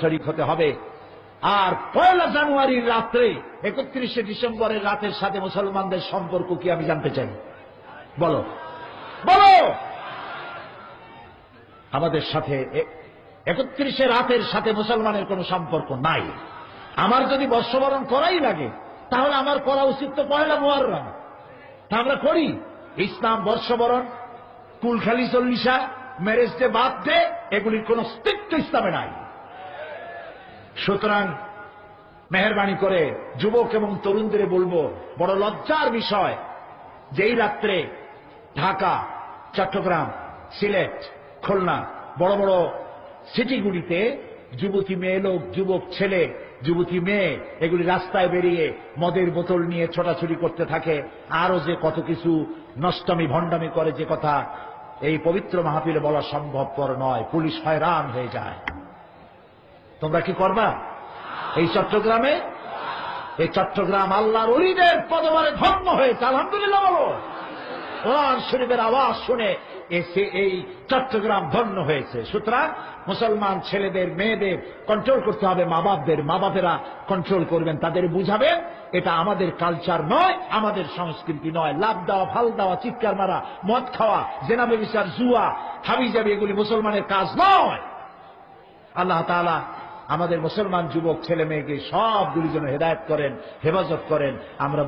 শরীক হতে হবে। আর 1 জানুয়ারির রাত্রে 31শে ডিসেম্বরের রাতের সাথে মুসলমানদের সম্পর্ক কি আমি জানতে চাই? বলো বলো। আমাদের সাথে 31শে রাতের সাথে মুসলমানের কোন সম্পর্ক নাই। আমার যদি বর্ষবরণ করাই লাগে তাহলে আমার করা উচিত তো 1 মুহররম। তা আমরা করি। ইসলাম বর্ষবরণ, কুলখালি চল্লিশা, ম্যারেজ ডে, বার্থডে এগুলির কোন অস্তিত্ব ইসলামে নাই। সুতরাং মেহেরবানি করে যুবক এবং তরুণদের বলবো, বড় লজ্জার বিষয় যেই রাত্রে ঢাকা, চট্টগ্রাম, সিলেট, খুলনা বড় বড় সিটিগুলিতে যুবতী মেয়ে লোক, যুবক ছেলে, যুবতী মেয়ে এগুলি রাস্তায় বেরিয়ে মদের বোতল নিয়ে ছোটাছুটি করতে থাকে, আরো যে কত কিছু নষ্টামি ভণ্ডামি করে, যে কথা এই পবিত্র মাহফিলে বলা সম্ভবপর নয়। পুলিশ হয়রান হয়ে যায়। তোমরা কি করবা এই চট্টগ্রামে? এই চট্টগ্রাম আল্লাহর ওলিদের পদবারে ধন্য হয়েছে, আলহামদুলিল্লাহ বলো। কোরআন শরীফের আওয়াজ শুনে এসে এই চট্টগ্রাম ধন্য হয়েছে। সুতরাং মুসলমান ছেলেদের মেয়েদের কন্ট্রোল করতে হবে মা বাপদের। মা বাপেরা কন্ট্রোল করবেন, তাদের বুঝাবেন এটা আমাদের কালচার নয়, আমাদের সংস্কৃতি নয়। লাভ দেওয়া, ফাল দেওয়া, চিৎকার মারা, মদ খাওয়া, জেনা ব্যভিচার, জুয়া, হাবিজাবি এগুলি মুসলমানের কাজ নয়। আল্লাহ তাআলা আমাদের মুসলমান যুবক ছেলে মেয়েকে সবগুলি যেন হেদায়েত করেন, হেফাজত করেন। আমরা